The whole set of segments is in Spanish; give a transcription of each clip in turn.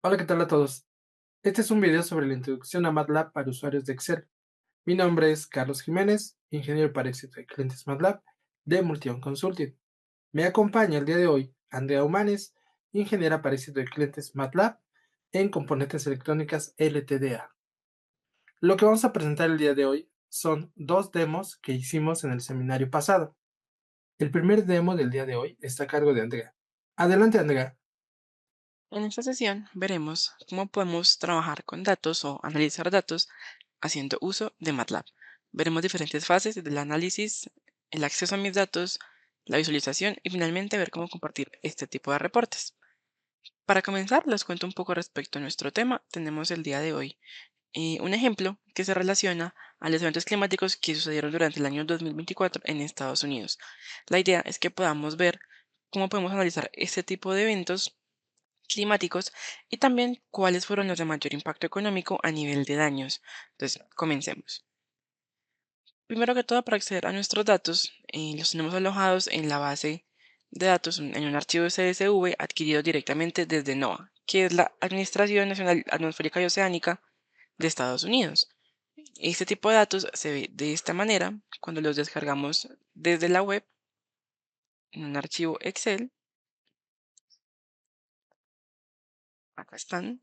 Hola, ¿qué tal a todos? Este es un video sobre la introducción a MATLAB para usuarios de Excel. Mi nombre es Carlos Jiménez, ingeniero para éxito de clientes MATLAB de Multion Consulting. Me acompaña el día de hoy Andrea Humanes, ingeniera para éxito de clientes MATLAB en componentes electrónicas LTDA. Lo que vamos a presentar el día de hoy son dos demos que hicimos en el seminario pasado. El primer demo del día de hoy está a cargo de Andrea. Adelante, Andrea. En esta sesión veremos cómo podemos trabajar con datos o analizar datos haciendo uso de MATLAB. Veremos diferentes fases del análisis, el acceso a mis datos, la visualización y finalmente ver cómo compartir este tipo de reportes. Para comenzar, les cuento un poco respecto a nuestro tema. Tenemos el día de hoy un ejemplo que se relaciona a los eventos climáticos que sucedieron durante el año 2024 en Estados Unidos. La idea es que podamos ver cómo podemos analizar este tipo de eventos climáticos y también cuáles fueron los de mayor impacto económico a nivel de daños. Entonces, comencemos. Primero que todo, para acceder a nuestros datos, los tenemos alojados en la base de datos en un archivo CSV adquirido directamente desde NOAA, que es la Administración Nacional Atmosférica y Oceánica de Estados Unidos. Este tipo de datos se ve de esta manera cuando los descargamos desde la web en un archivo Excel. Acá están.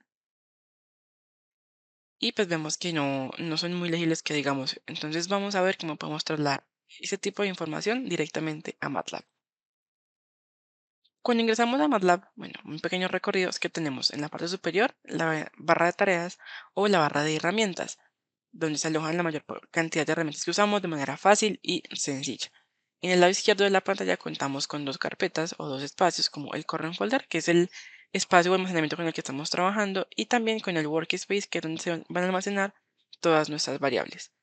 Y pues vemos que no son muy legibles que digamos. Entonces vamos a ver cómo podemos trasladar ese tipo de información directamente a MATLAB. Cuando ingresamos a MATLAB, bueno, un pequeño recorrido es que tenemos en la parte superior la barra de tareas o la barra de herramientas, donde se alojan la mayor cantidad de herramientas que usamos de manera fácil y sencilla. En el lado izquierdo de la pantalla contamos con dos carpetas o dos espacios como el current folder, que es el espacio de almacenamiento con el que estamos trabajando, y también con el workspace, que es donde se van a almacenar todas nuestras variables.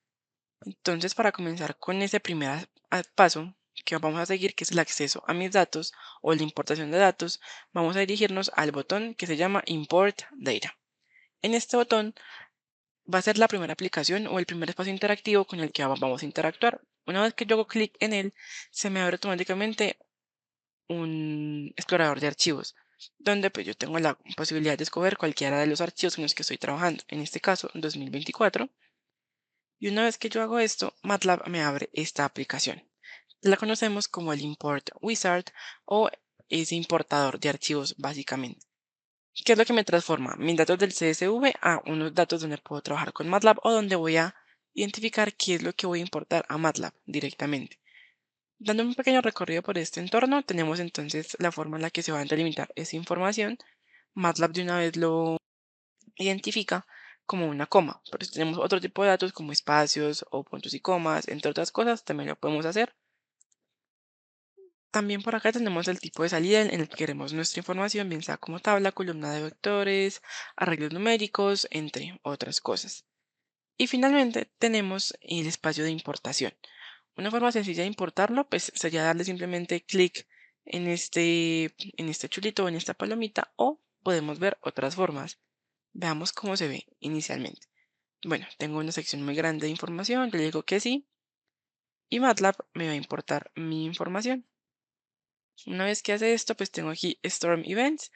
Entonces, para comenzar con ese primer paso que vamos a seguir, que es el acceso a mis datos o la importación de datos, vamos a dirigirnos al botón que se llama Import Data. En este botón va a ser la primera aplicación o el primer espacio interactivo con el que vamos a interactuar. Una vez que yo hago clic en él, se me abre automáticamente un explorador de archivos, donde pues yo tengo la posibilidad de escoger cualquiera de los archivos en los que estoy trabajando, en este caso 2024. Y una vez que yo hago esto, MATLAB me abre esta aplicación. La conocemos como el Import Wizard o ese importador de archivos básicamente. ¿Qué es lo que me transforma? Mis datos del CSV a unos datos donde puedo trabajar con MATLAB o donde voy a identificar qué es lo que voy a importar a MATLAB directamente. Dando un pequeño recorrido por este entorno, tenemos entonces la forma en la que se va a delimitar esa información. MATLAB de una vez lo identifica como una coma, pero si tenemos otro tipo de datos como espacios o puntos y comas, entre otras cosas, también lo podemos hacer. También por acá tenemos el tipo de salida en el que queremos nuestra información, bien sea como tabla, columna de vectores, arreglos numéricos, entre otras cosas. Y finalmente tenemos el espacio de importación. Una forma sencilla de importarlo, pues sería darle simplemente clic en este chulito o en esta palomita, o podemos ver otras formas. Veamos cómo se ve inicialmente. Bueno, tengo una sección muy grande de información, le digo que sí, y MATLAB me va a importar mi información. Una vez que hace esto, pues tengo aquí Storm Events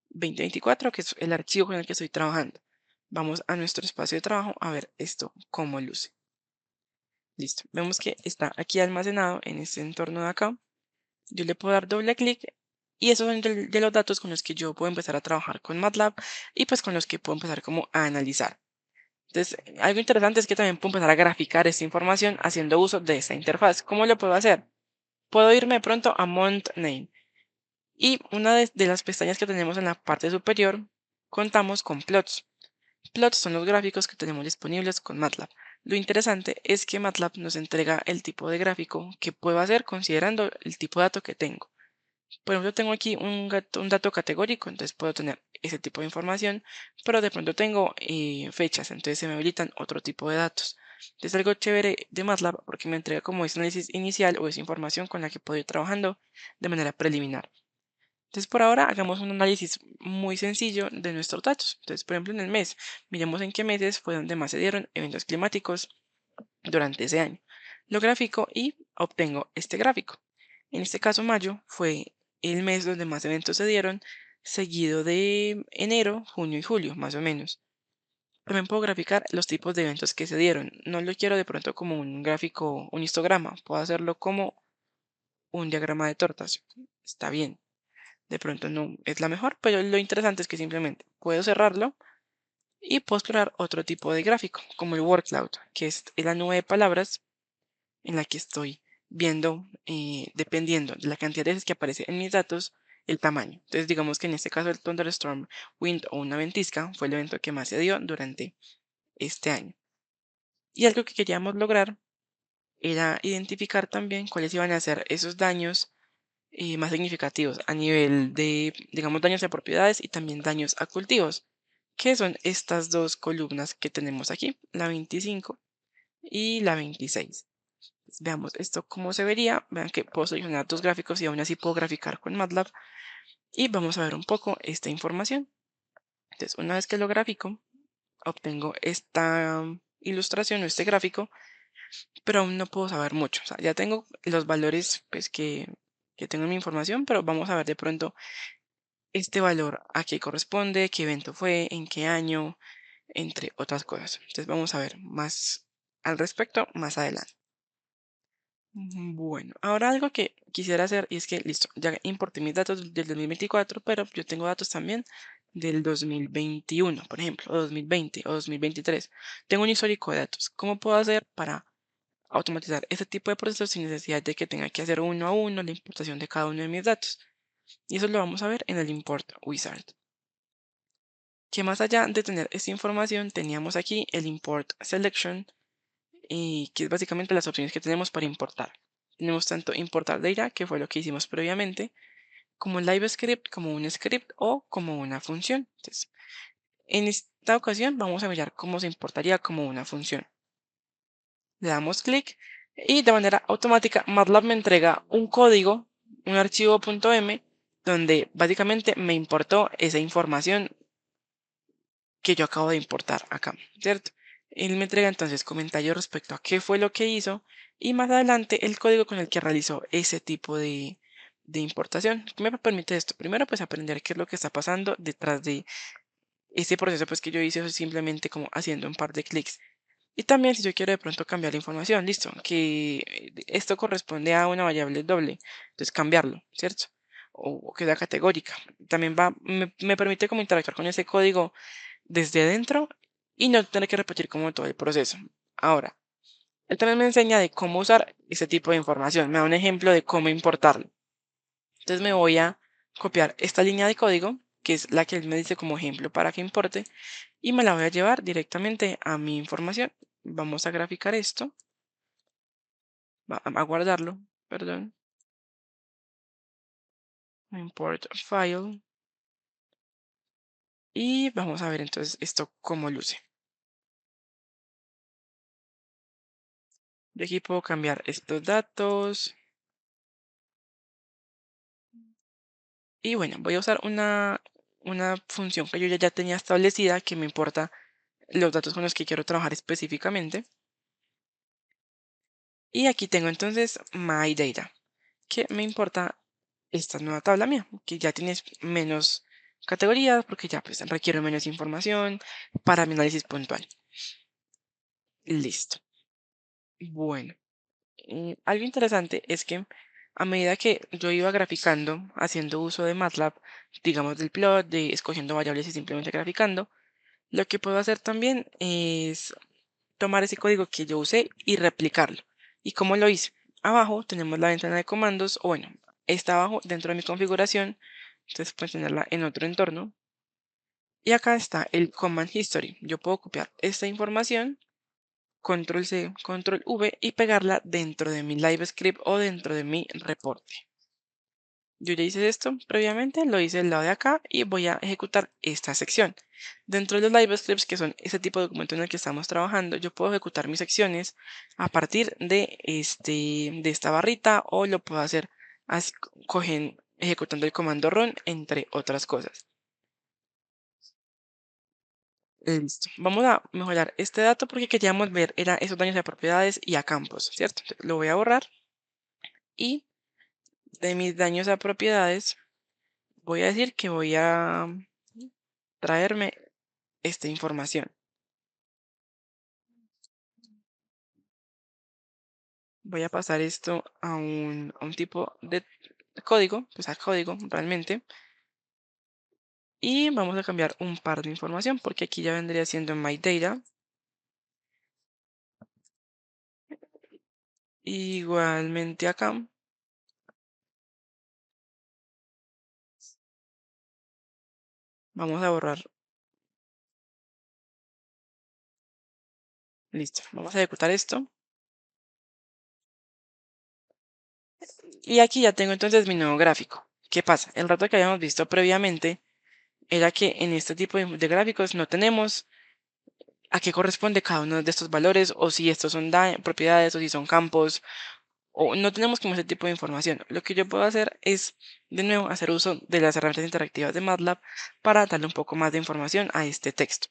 2024, que es el archivo con el que estoy trabajando. Vamos a nuestro espacio de trabajo a ver esto cómo luce. Listo, vemos que está aquí almacenado en este entorno de acá. Yo le puedo dar doble clic y esos son de los datos con los que yo puedo empezar a trabajar con MATLAB y pues con los que puedo empezar como a analizar. Entonces, algo interesante es que también puedo empezar a graficar esta información haciendo uso de esta interfaz. ¿Cómo lo puedo hacer? Puedo irme de pronto a Month Name y una de las pestañas que tenemos en la parte superior contamos con plots. Plots son los gráficos que tenemos disponibles con MATLAB. Lo interesante es que MATLAB nos entrega el tipo de gráfico que puedo hacer considerando el tipo de dato que tengo. Por ejemplo, tengo aquí un dato categórico, entonces puedo tener ese tipo de información, pero de pronto tengo fechas, entonces se me habilitan otro tipo de datos. Es algo chévere de MATLAB porque me entrega como ese análisis inicial o esa información con la que puedo ir trabajando de manera preliminar. Entonces, por ahora, hagamos un análisis muy sencillo de nuestros datos. Entonces, por ejemplo, en el mes, miremos en qué meses fue donde más se dieron eventos climáticos durante ese año. Lo gráfico y obtengo este gráfico. En este caso, mayo fue el mes donde más eventos se dieron, seguido de enero, junio y julio, más o menos. También puedo graficar los tipos de eventos que se dieron. No lo quiero de pronto como un gráfico, un histograma. Puedo hacerlo como un diagrama de tortas. Está bien. De pronto no es la mejor, pero lo interesante es que simplemente puedo cerrarlo y puedo explorar otro tipo de gráfico, como el word cloud, que es la nube de palabras en la que estoy viendo, dependiendo de la cantidad de veces que aparece en mis datos, el tamaño. Entonces, digamos que en este caso el thunderstorm, wind o una ventisca fue el evento que más se dio durante este año. Y algo que queríamos lograr era identificar también cuáles iban a ser esos daños más significativos a nivel de, digamos, daños a propiedades y también daños a cultivos, que son estas dos columnas que tenemos aquí, la 25 y la 26. Pues veamos esto cómo se vería. Vean que puedo seleccionar dos gráficos y aún así puedo graficar con MATLAB. Y vamos a ver un poco esta información. Entonces, una vez que lo grafico, obtengo esta ilustración o este gráfico, pero aún no puedo saber mucho. O sea, ya tengo los valores pues, que tengo en mi información, pero vamos a ver de pronto este valor a qué corresponde, qué evento fue, en qué año, entre otras cosas. Entonces vamos a ver más al respecto más adelante. Bueno, ahora algo que quisiera hacer y es que, listo, ya importé mis datos del 2024, pero yo tengo datos también del 2021, por ejemplo, o 2020 o 2023. Tengo un histórico de datos. ¿Cómo puedo hacer para automatizar este tipo de procesos sin necesidad de que tenga que hacer uno a uno la importación de cada uno de mis datos? Y eso lo vamos a ver en el import wizard. Que más allá de tener esta información, teníamos aquí el import selection, y que es básicamente las opciones que tenemos para importar. Tenemos tanto importar data, que fue lo que hicimos previamente, como live script, como un script o como una función. Entonces, en esta ocasión vamos a mirar cómo se importaría como una función. Le damos clic y de manera automática MATLAB me entrega un código, un archivo .m, donde básicamente me importó esa información que yo acabo de importar acá, ¿cierto? Él me entrega entonces comentarios respecto a qué fue lo que hizo y más adelante el código con el que realizó ese tipo de importación. ¿Qué me permite esto? Primero, pues aprender qué es lo que está pasando detrás de ese proceso pues que yo hice simplemente como haciendo un par de clics. Y también si yo quiero de pronto cambiar la información, listo, que esto corresponde a una variable doble, entonces cambiarlo, ¿cierto? O que sea categórica. También me permite como interactuar con ese código desde dentro y no tener que repetir como todo el proceso. Ahora, él también me enseña de cómo usar ese tipo de información. Me da un ejemplo de cómo importarlo. Entonces me voy a copiar esta línea de código, que es la que él me dice como ejemplo para que importe, y me la voy a llevar directamente a mi información. Vamos a graficar esto, a guardarlo, perdón. Import file. Y vamos a ver entonces esto cómo luce. De aquí puedo cambiar estos datos. Y bueno, voy a usar una función que yo ya tenía establecida que me importa los datos con los que quiero trabajar específicamente. Y aquí tengo entonces My Data, que me importa esta nueva tabla mía, que ya tiene menos categorías porque ya pues requiere menos información para mi análisis puntual. Listo. Bueno, algo interesante es que a medida que yo iba graficando, haciendo uso de MATLAB, digamos del plot, de escogiendo variables y simplemente graficando, lo que puedo hacer también es tomar ese código que yo usé y replicarlo. ¿Y cómo lo hice? Abajo tenemos la ventana de comandos, o bueno, está abajo dentro de mi configuración, entonces puedes tenerla en otro entorno. Y acá está el Command History. Yo puedo copiar esta información, Control C, Control V y pegarla dentro de mi Live Script o dentro de mi reporte. Yo ya hice esto previamente, lo hice del lado de acá y voy a ejecutar esta sección. Dentro de los live scripts, que son ese tipo de documento en el que estamos trabajando, yo puedo ejecutar mis secciones a partir de esta barrita o lo puedo hacer ejecutando el comando run, entre otras cosas. Listo. Vamos a mejorar este dato porque queríamos ver era esos daños a propiedades y a campos, ¿cierto? Entonces, lo voy a borrar y de mis daños a propiedades voy a decir que voy a traerme esta información. Voy a pasar esto a un tipo de código, pues al código realmente. Y vamos a cambiar un par de información porque aquí ya vendría siendo my data. Igualmente acá vamos a borrar. Listo. Vamos a ejecutar esto. Y aquí ya tengo entonces mi nuevo gráfico. ¿Qué pasa? El rato que habíamos visto previamente era que en este tipo de gráficos no tenemos a qué corresponde cada uno de estos valores o si estos son propiedades o si son campos o no tenemos como ese tipo de información. Lo que yo puedo hacer es, de nuevo, hacer uso de las herramientas interactivas de MATLAB para darle un poco más de información a este texto.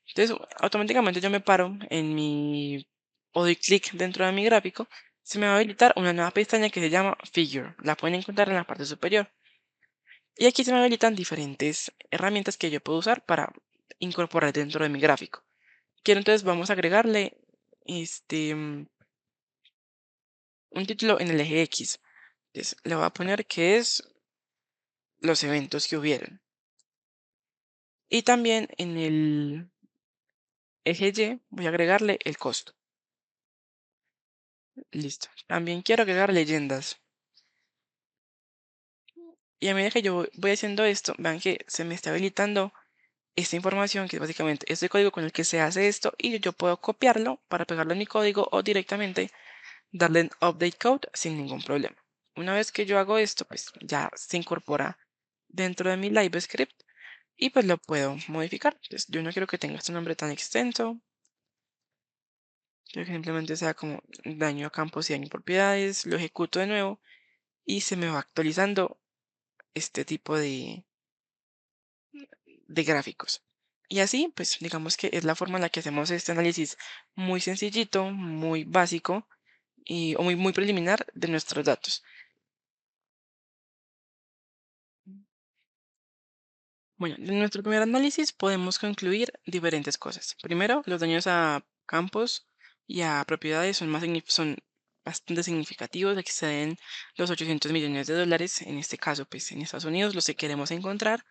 Entonces, automáticamente yo me paro en mi, o doy clic dentro de mi gráfico, se me va a habilitar una nueva pestaña que se llama Figure. La pueden encontrar en la parte superior. Y aquí se me habilitan diferentes herramientas que yo puedo usar para incorporar dentro de mi gráfico. Quiero entonces, vamos a agregarle un título en el eje X. Entonces, le voy a poner que es los eventos que hubieron. Y también en el eje Y voy a agregarle el costo. Listo. También quiero agregar leyendas. Y a medida que yo voy haciendo esto, vean que se me está habilitando esta información, que es básicamente este código con el que se hace esto, y yo puedo copiarlo para pegarlo en mi código o directamente darle en Update Code sin ningún problema. Una vez que yo hago esto, pues ya se incorpora dentro de mi live script y pues lo puedo modificar. Entonces, yo no quiero que tenga este nombre tan extenso. Quiero que simplemente sea como daño a campos y daño a propiedades. Lo ejecuto de nuevo y se me va actualizando este tipo de gráficos. Y así, pues digamos que es la forma en la que hacemos este análisis muy sencillito, muy básico o muy preliminar de nuestros datos. Bueno, de nuestro primer análisis podemos concluir diferentes cosas. Primero, los daños a campos y a propiedades son bastante significativos, exceden los 800 millones de dólares, en este caso, pues en Estados Unidos, los que queremos encontrar.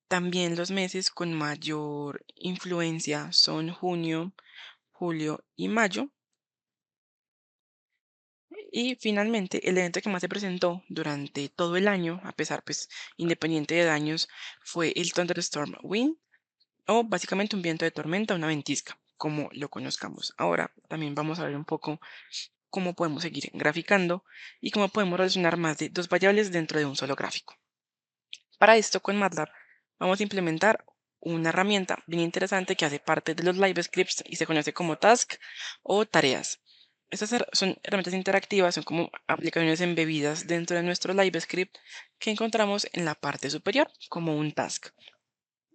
También los meses con mayor influencia son junio, julio y mayo. Y finalmente, el evento que más se presentó durante todo el año, a pesar, pues, independiente de daños, fue el Thunderstorm Wind, o básicamente un viento de tormenta, una ventisca, como lo conozcamos. Ahora también vamos a ver un poco cómo podemos seguir graficando y cómo podemos relacionar más de dos variables dentro de un solo gráfico. Para esto, con MATLAB vamos a implementar una herramienta bien interesante que hace parte de los live scripts y se conoce como task o tareas. Estas son herramientas interactivas, son como aplicaciones embebidas dentro de nuestro live script que encontramos en la parte superior como un task.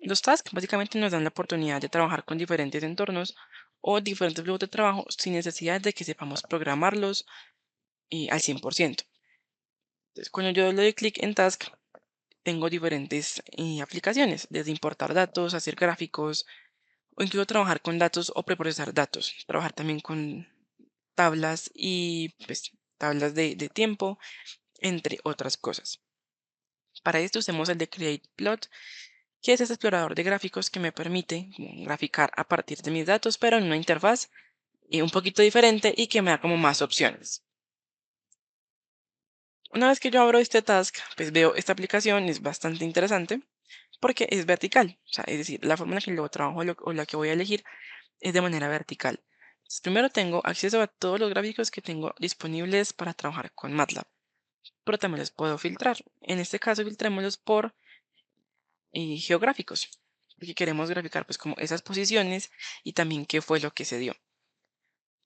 Los tasks básicamente nos dan la oportunidad de trabajar con diferentes entornos o diferentes flujos de trabajo sin necesidad de que sepamos programarlos al 100%. Entonces, cuando yo le doy clic en task, tengo diferentes aplicaciones, desde importar datos, hacer gráficos o incluso trabajar con datos o preprocesar datos. Trabajar también con tablas y pues, tablas de tiempo, entre otras cosas. Para esto usemos el de Create Plot, que es este explorador de gráficos que me permite graficar a partir de mis datos, pero en una interfaz un poquito diferente y que me da como más opciones. Una vez que yo abro este task, pues veo esta aplicación, es bastante interesante porque es vertical, o sea, es decir, la forma en la que lo trabajo o la que voy a elegir es de manera vertical. Entonces, primero tengo acceso a todos los gráficos que tengo disponibles para trabajar con MATLAB, pero también los puedo filtrar. En este caso, filtrémoslos por geográficos, porque queremos graficar pues como esas posiciones y también qué fue lo que se dio.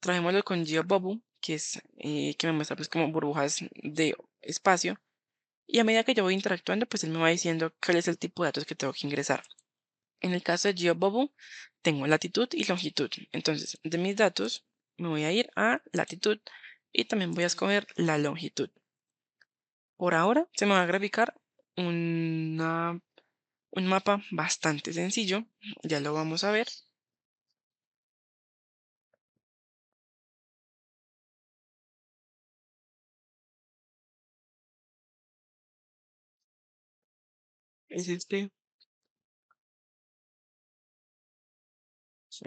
Trabajémoslo con GeoBubble, que es que me muestra pues como burbujas de espacio y a medida que yo voy interactuando pues él me va diciendo cuál es el tipo de datos que tengo que ingresar. En el caso de GeoBubble tengo latitud y longitud. Entonces de mis datos me voy a ir a latitud y también voy a escoger la longitud. Por ahora se me va a graficar una, un mapa bastante sencillo, ya lo vamos a ver. Es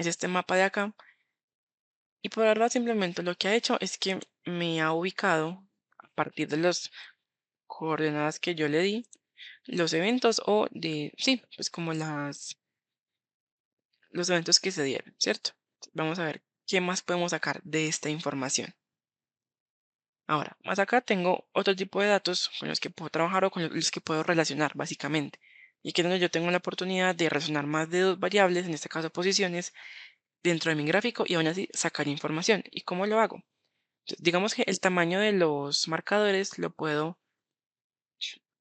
este mapa de acá. Y por ahora simplemente lo que ha hecho es que me ha ubicado a partir de las coordenadas que yo le di, los eventos o de, sí, pues como los eventos que se dieron, ¿cierto? Vamos a ver qué más podemos sacar de esta información. Ahora, más acá tengo otro tipo de datos con los que puedo trabajar o con los que puedo relacionar, básicamente. Y aquí es donde yo tengo la oportunidad de relacionar más de dos variables, en este caso posiciones, dentro de mi gráfico y aún así sacar información. ¿Y cómo lo hago? Digamos que el tamaño de los marcadores lo puedo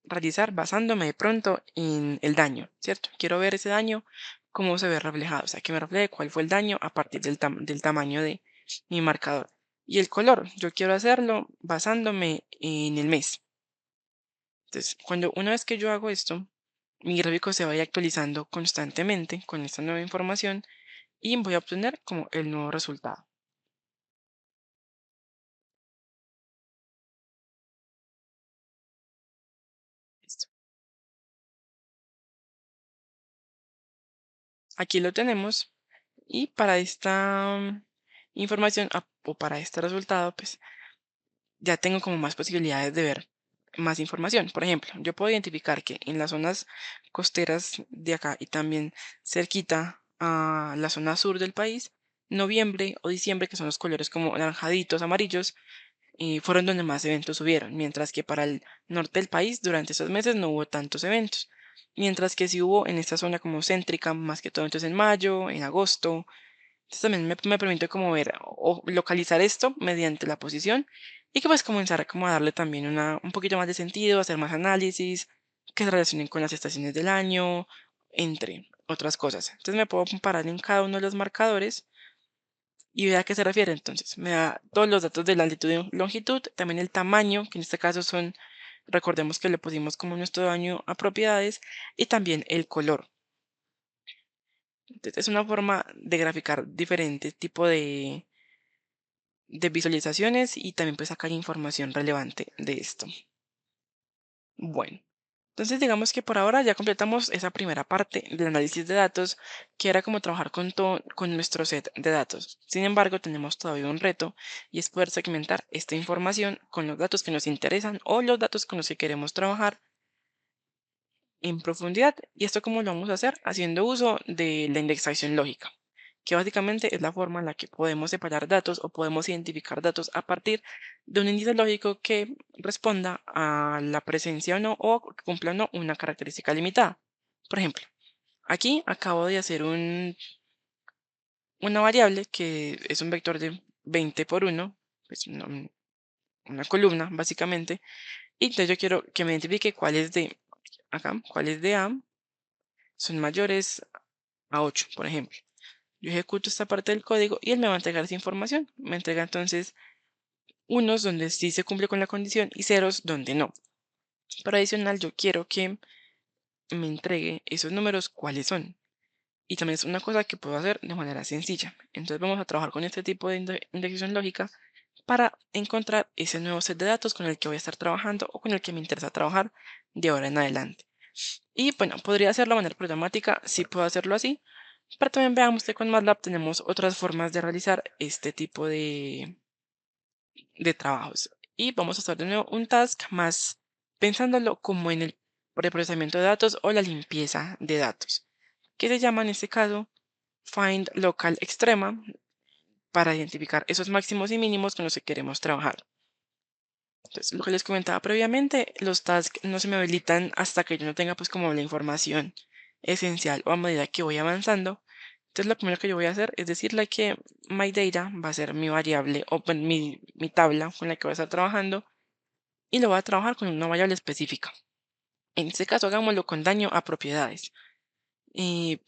realizar basándome de pronto en el daño, ¿cierto? Quiero ver ese daño, cómo se ve reflejado, o sea, que me refleje cuál fue el daño a partir del tamaño de mi marcador. Y el color, yo quiero hacerlo basándome en el mes. Entonces, una vez que yo hago esto, mi gráfico se va a ir actualizando constantemente con esta nueva información y voy a obtener como el nuevo resultado. Listo. Aquí lo tenemos. Y para esta información o para este resultado, pues ya tengo como más posibilidades de ver más información. Por ejemplo, yo puedo identificar que en las zonas costeras de acá y también cerquita a la zona sur del país, noviembre o diciembre, que son los colores como naranjaditos, amarillos, fueron donde más eventos hubieron, mientras que para el norte del país durante esos meses no hubo tantos eventos. Mientras que sí hubo en esta zona como céntrica, más que todo entonces en mayo, en agosto, entonces también me permite como ver o localizar esto mediante la posición y que pues comenzar como a darle también un poquito más de sentido, hacer más análisis que se relacionen con las estaciones del año, entre otras cosas. Entonces me puedo comparar en cada uno de los marcadores y ver a qué se refiere. Entonces me da todos los datos de latitud y longitud, también el tamaño, que en este caso son, recordemos que le pusimos como nuestro daño a propiedades, y también el color. Entonces es una forma de graficar diferentes tipos de visualizaciones y también pues sacar información relevante de esto. Bueno, entonces digamos que por ahora ya completamos esa primera parte del análisis de datos, que era como trabajar con nuestro set de datos. Sin embargo, tenemos todavía un reto y es poder segmentar esta información con los datos que nos interesan o los datos con los que queremos trabajar en profundidad. ¿Y esto cómo lo vamos a hacer? Haciendo uso de la indexación lógica, que básicamente es la forma en la que podemos separar datos o podemos identificar datos a partir de un índice lógico que responda a la presencia o no, o que cumpla o no una característica limitada. Por ejemplo, aquí acabo de hacer una variable que es un vector de 20 por 1, pues una columna básicamente, y entonces yo quiero que me identifique cuáles de acá, cuáles de A son mayores a 8, por ejemplo. Yo ejecuto esta parte del código y él me va a entregar esa información. Me entrega entonces unos donde sí se cumple con la condición y ceros donde no. Pero adicional, yo quiero que me entregue esos números cuáles son. Y también es una cosa que puedo hacer de manera sencilla. Entonces vamos a trabajar con este tipo de indexación lógica para encontrar ese nuevo set de datos con el que voy a estar trabajando o con el que me interesa trabajar de ahora en adelante. Y bueno, podría hacerlo de manera programática, sí puedo hacerlo así, pero también veamos que con MATLAB tenemos otras formas de realizar este tipo de trabajos. Y vamos a hacer de nuevo un task más pensándolo como en el preprocesamiento de datos o la limpieza de datos, que se llama en este caso Find Local Extrema para identificar esos máximos y mínimos con los que queremos trabajar. Entonces, lo que les comentaba previamente, los tasks no se me habilitan hasta que yo no tenga pues como la información esencial o a medida que voy avanzando. Entonces, lo primero que yo voy a hacer es decirle que my data va a ser mi variable o pues, mi tabla con la que voy a estar trabajando y lo voy a trabajar con una variable específica. En este caso, hagámoslo con daño a propiedades. Y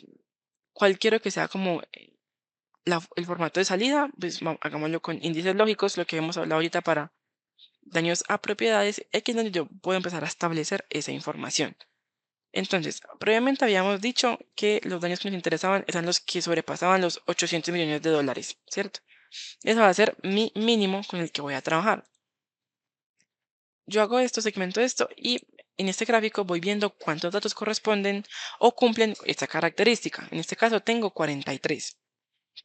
cualquiera que sea como el formato de salida, pues hagámoslo con índices lógicos, lo que hemos hablado ahorita para daños a propiedades, y aquí es donde yo puedo empezar a establecer esa información. Entonces, previamente habíamos dicho que los daños que nos interesaban eran los que sobrepasaban los 800 millones de dólares, ¿cierto? Eso va a ser mi mínimo con el que voy a trabajar. Yo hago esto, segmento esto y en este gráfico voy viendo cuántos datos corresponden o cumplen esta característica. En este caso tengo 43,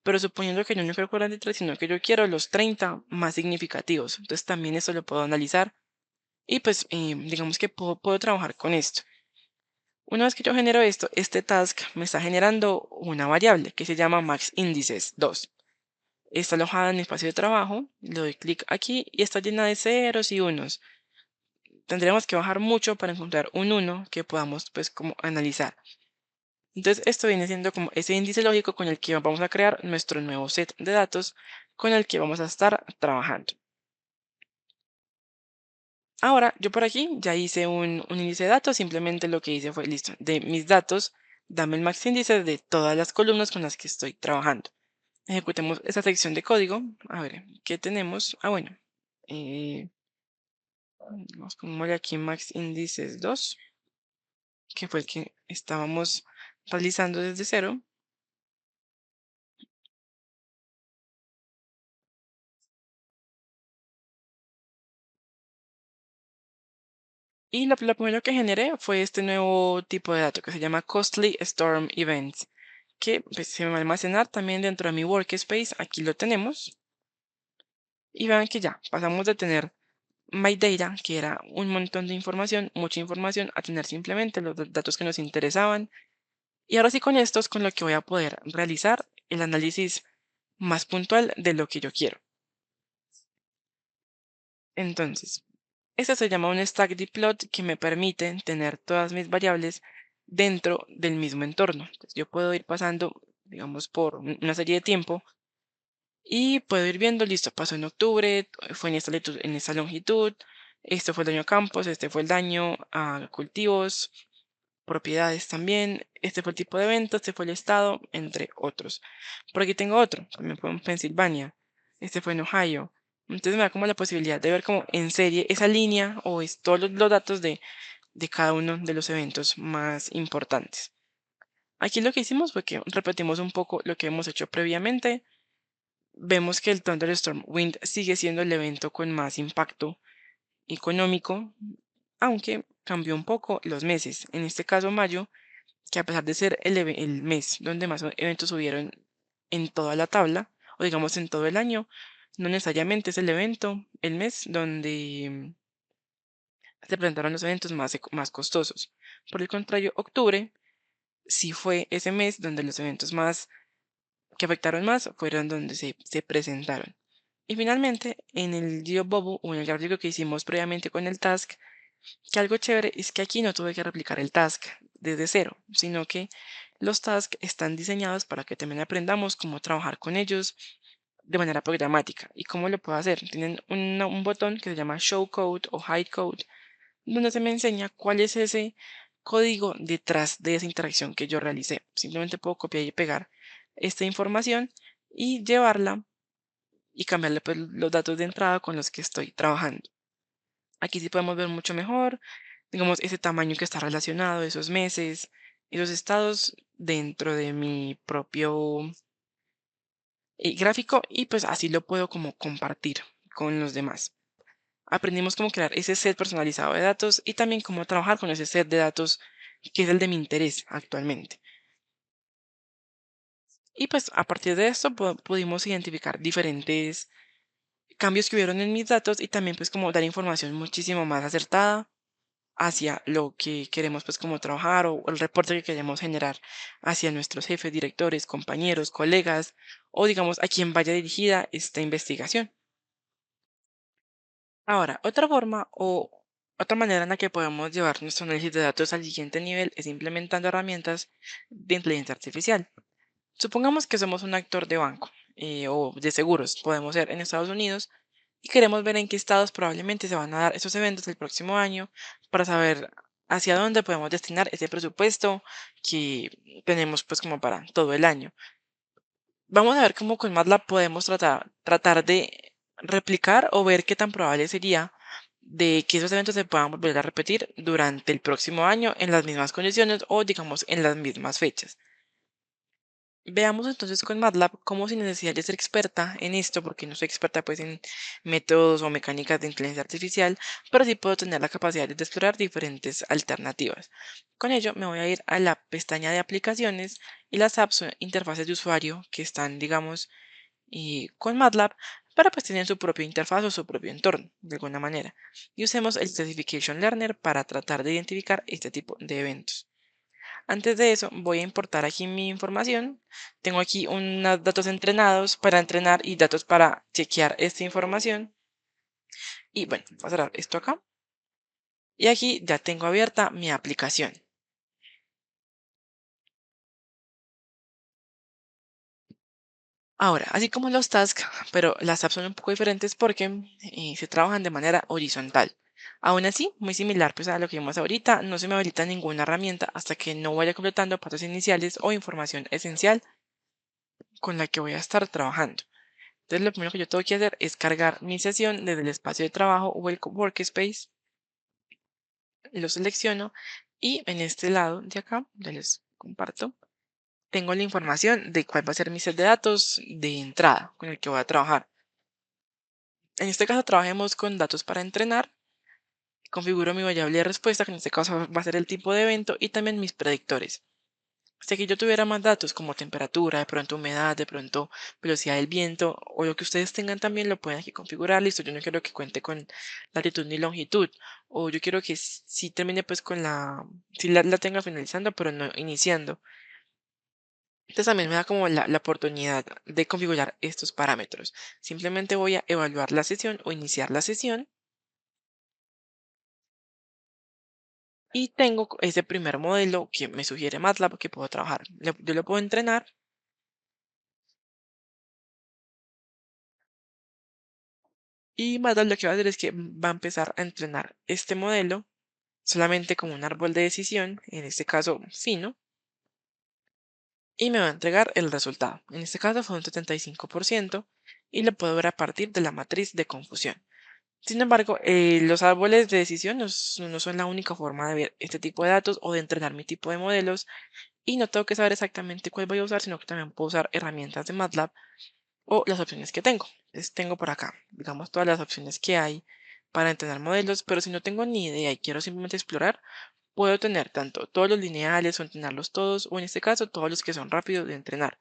pero suponiendo que yo no quiero 43, sino que yo quiero los 30 más significativos. Entonces también eso lo puedo analizar y pues digamos que puedo trabajar con esto. Una vez que yo genero esto, este task me está generando una variable que se llama maxIndices2. Está alojada en mi espacio de trabajo, le doy clic aquí y está llena de ceros y unos. Tendríamos que bajar mucho para encontrar un 1 que podamos pues como analizar. Entonces esto viene siendo como ese índice lógico con el que vamos a crear nuestro nuevo set de datos con el que vamos a estar trabajando. Ahora yo por aquí ya hice un índice de datos, simplemente lo que hice fue, listo, de mis datos, dame el max índice de todas las columnas con las que estoy trabajando. Ejecutemos esta sección de código. A ver, ¿qué tenemos? Ah, bueno. eh, Vamos a aquí max índices 2, que fue el que estábamos realizando desde cero. Y lo primero que generé fue este nuevo tipo de dato que se llama Costly Storm Events, que pues, se va a almacenar también dentro de mi workspace. Aquí lo tenemos. Y vean que ya pasamos de tener My Data, que era un montón de información, mucha información, a tener simplemente los datos que nos interesaban. Y ahora sí con esto es con lo que voy a poder realizar el análisis más puntual de lo que yo quiero. Entonces, este se llama un stack dplot que me permite tener todas mis variables dentro del mismo entorno. Entonces, yo puedo ir pasando, digamos, por una serie de tiempo y puedo ir viendo, listo, pasó en octubre, fue en esta longitud, esto fue el daño a campos, este fue el daño a cultivos, propiedades también, este fue el tipo de evento, este fue el estado, entre otros. Por aquí tengo otro, también fue en Pensilvania, este fue en Ohio. Entonces me da como la posibilidad de ver como en serie esa línea o todos los datos de cada uno de los eventos más importantes. Aquí lo que hicimos fue que repetimos un poco lo que hemos hecho previamente. Vemos que el Thunderstorm Wind sigue siendo el evento con más impacto económico, aunque cambió un poco los meses. En este caso, mayo, que a pesar de ser el mes donde más eventos hubieron en toda la tabla, o digamos en todo el año, no necesariamente es el evento, el mes donde se presentaron los eventos más costosos. Por el contrario, octubre sí fue ese mes donde los eventos más que afectaron más fueron donde se presentaron. Y finalmente, en el GeoBubble o en el gráfico que hicimos previamente con el task, que algo chévere es que aquí no tuve que replicar el task desde cero, sino que los tasks están diseñados para que también aprendamos cómo trabajar con ellos de manera programática. ¿Y cómo lo puedo hacer? Tienen un botón que se llama Show Code o Hide Code, donde se me enseña cuál es ese código detrás de esa interacción que yo realicé. Simplemente puedo copiar y pegar esta información y llevarla y cambiarle pues, los datos de entrada con los que estoy trabajando. Aquí sí podemos ver mucho mejor, digamos, ese tamaño que está relacionado, esos meses, esos estados dentro de mi propio gráfico y pues así lo puedo como compartir con los demás. Aprendimos cómo crear ese set personalizado de datos y también cómo trabajar con ese set de datos que es el de mi interés actualmente. Y pues a partir de esto pudimos identificar diferentes cambios que hubieron en mis datos y también pues como dar información muchísimo más acertada hacia lo que queremos pues como trabajar o el reporte que queremos generar hacia nuestros jefes, directores, compañeros, colegas o digamos a quien vaya dirigida esta investigación. Ahora, otra forma o otra manera en la que podemos llevar nuestro análisis de datos al siguiente nivel es implementando herramientas de inteligencia artificial. Supongamos que somos un actor de banco o de seguros, podemos ser en Estados Unidos, y queremos ver en qué estados probablemente se van a dar esos eventos el próximo año para saber hacia dónde podemos destinar ese presupuesto que tenemos pues como para todo el año. Vamos a ver cómo con MATLAB podemos tratar de replicar o ver qué tan probable sería de que esos eventos se puedan volver a repetir durante el próximo año en las mismas condiciones o digamos en las mismas fechas. Veamos entonces con MATLAB cómo sin necesidad de ser experta en esto, porque no soy experta pues en métodos o mecánicas de inteligencia artificial, pero sí puedo tener la capacidad de explorar diferentes alternativas. Con ello me voy a ir a la pestaña de aplicaciones y las apps o interfaces de usuario que están, digamos, con MATLAB para pues tener su propia interfaz o su propio entorno, de alguna manera. Y usemos el Classification Learner para tratar de identificar este tipo de eventos. Antes de eso, voy a importar aquí mi información. Tengo aquí unos datos entrenados para entrenar y datos para chequear esta información. Y bueno, voy a cerrar esto acá. Y aquí ya tengo abierta mi aplicación. Ahora, así como los tasks, pero las apps son un poco diferentes porque se trabajan de manera horizontal. Aún así, muy similar pues a lo que vimos ahorita, no se me habilita ninguna herramienta hasta que no vaya completando pasos iniciales o información esencial con la que voy a estar trabajando. Entonces, lo primero que yo tengo que hacer es cargar mi sesión desde el espacio de trabajo o el workspace. Lo selecciono y en este lado de acá, ya les comparto, tengo la información de cuál va a ser mi set de datos de entrada con el que voy a trabajar. En este caso, trabajemos con datos para entrenar. Configuro mi variable de respuesta, que en este caso va a ser el tipo de evento, y también mis predictores. Si aquí yo tuviera más datos como temperatura, de pronto humedad, de pronto velocidad del viento o lo que ustedes tengan también lo pueden aquí configurar. Listo, yo no quiero que cuente con latitud ni longitud o yo quiero que sí termine pues con si la tenga finalizando pero no iniciando. Entonces también me da como la oportunidad de configurar estos parámetros. Simplemente voy a evaluar la sesión o iniciar la sesión y tengo ese primer modelo que me sugiere MATLAB que puedo trabajar. Yo lo puedo entrenar. Y MATLAB lo que va a hacer es que va a empezar a entrenar este modelo solamente como un árbol de decisión, en este caso fino, y me va a entregar el resultado. En este caso fue un 75% y lo puedo ver a partir de la matriz de confusión. Sin embargo, los árboles de decisión no son la única forma de ver este tipo de datos o de entrenar mi tipo de modelos y no tengo que saber exactamente cuál voy a usar, sino que también puedo usar herramientas de MATLAB o las opciones que tengo. Entonces tengo por acá, digamos, todas las opciones que hay para entrenar modelos, pero si no tengo ni idea y quiero simplemente explorar, puedo tener tanto todos los lineales o entrenarlos todos, o en este caso todos los que son rápidos de entrenar.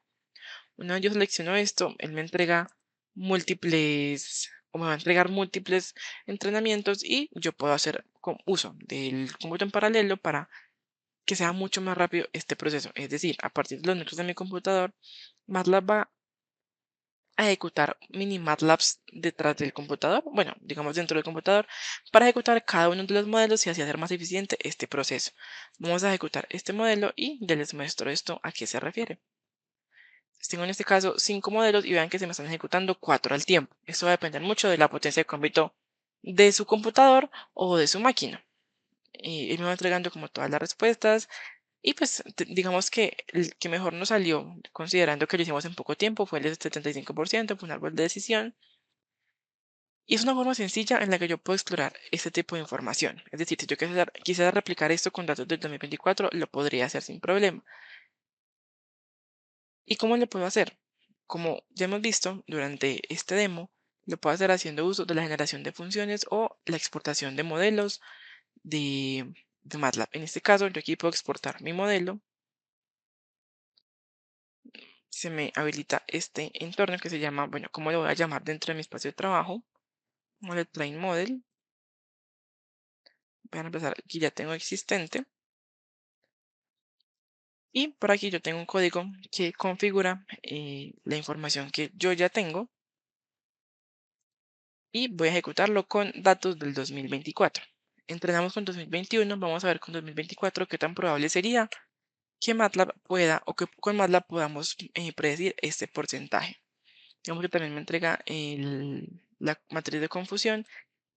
Una vez yo selecciono esto, él me entrega múltiples, o me va a entregar múltiples entrenamientos y yo puedo hacer uso del cómputo en paralelo para que sea mucho más rápido este proceso. Es decir, a partir de los núcleos de mi computador, MATLAB va a ejecutar mini MATLABs detrás del computador, bueno, digamos dentro del computador, para ejecutar cada uno de los modelos y así hacer más eficiente este proceso. Vamos a ejecutar este modelo y ya les muestro esto a qué se refiere. Tengo en este caso 5 modelos y vean que se me están ejecutando 4 al tiempo. Esto va a depender mucho de la potencia de cómputo de su computador o de su máquina. Y me va entregando como todas las respuestas y pues digamos que el que mejor nos salió, considerando que lo hicimos en poco tiempo, fue el 75%, fue un árbol de decisión. Y es una forma sencilla en la que yo puedo explorar este tipo de información. Es decir, si yo quisiera replicar esto con datos del 2024, lo podría hacer sin problema. ¿Y cómo lo puedo hacer? Como ya hemos visto durante este demo, lo puedo hacer haciendo uso de la generación de funciones o la exportación de modelos de MATLAB. En este caso, yo aquí puedo exportar mi modelo. Se me habilita este entorno que se llama, bueno, ¿cómo lo voy a llamar dentro de mi espacio de trabajo? Model Train Model. Voy a empezar, aquí ya tengo existente. Y por aquí yo tengo un código que configura la información que yo ya tengo y voy a ejecutarlo con datos del 2024. Entrenamos con 2021, vamos a ver con 2024 qué tan probable sería que MATLAB pueda o que con MATLAB podamos predecir este porcentaje. Digamos que también me entrega la matriz de confusión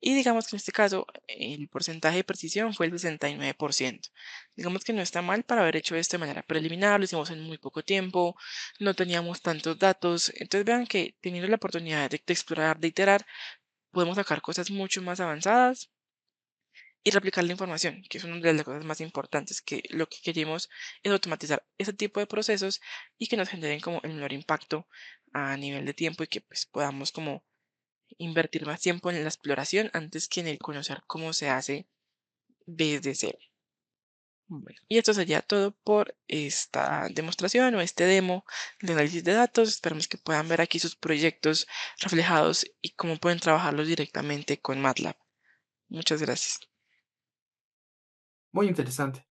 y digamos que en este caso el porcentaje de precisión fue el 69%. Digamos que no está mal para haber hecho esto de manera preliminar, lo hicimos en muy poco tiempo, no teníamos tantos datos. Entonces vean que teniendo la oportunidad de explorar, de iterar, podemos sacar cosas mucho más avanzadas y replicar la información, que es una de las cosas más importantes, que lo que queremos es automatizar ese tipo de procesos y que nos generen como el menor impacto a nivel de tiempo y que pues podamos como invertir más tiempo en la exploración antes que en el conocer cómo se hace desde cero. Bueno, y esto sería todo por esta demostración o este demo de análisis de datos. Esperamos que puedan ver aquí sus proyectos reflejados y cómo pueden trabajarlos directamente con MATLAB. Muchas gracias. Muy interesante.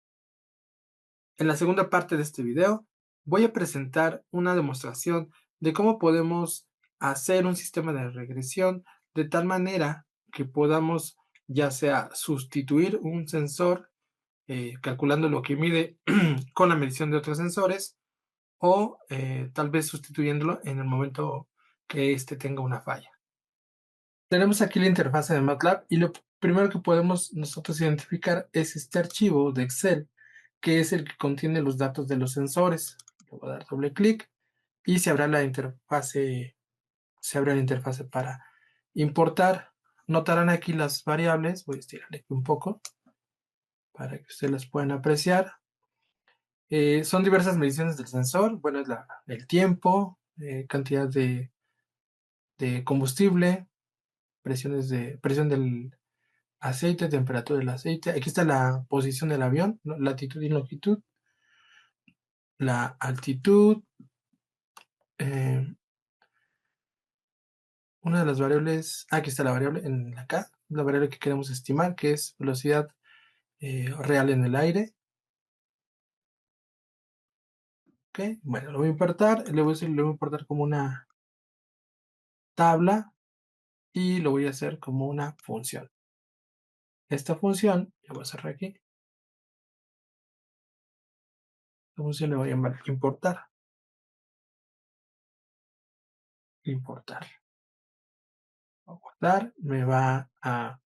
En la segunda parte de este video voy a presentar una demostración de cómo podemos hacer un sistema de regresión de tal manera que podamos ya sea sustituir un sensor calculando lo que mide con la medición de otros sensores o tal vez sustituyéndolo en el momento que éste tenga una falla. Tenemos aquí la interfaz de MATLAB y lo primero que podemos nosotros identificar es este archivo de Excel, que es el que contiene los datos de los sensores. Le voy a dar doble clic y se abre la interfase para importar. Notarán aquí las variables, voy a estirarle aquí un poco para que ustedes las puedan apreciar. Son diversas mediciones del sensor, bueno, es el tiempo, cantidad de combustible, presión del aceite, temperatura del aceite. Aquí está la posición del avión, ¿no? Latitud y longitud, la altitud, eh, una de las variables, aquí está la variable en acá, la variable que queremos estimar, que es velocidad real en el aire. Ok, bueno, lo voy a importar, lo voy a importar como una tabla y lo voy a hacer como una función. Esta función, la voy a cerrar aquí, esta función le voy a llamar importar, importar. Guardar, me va a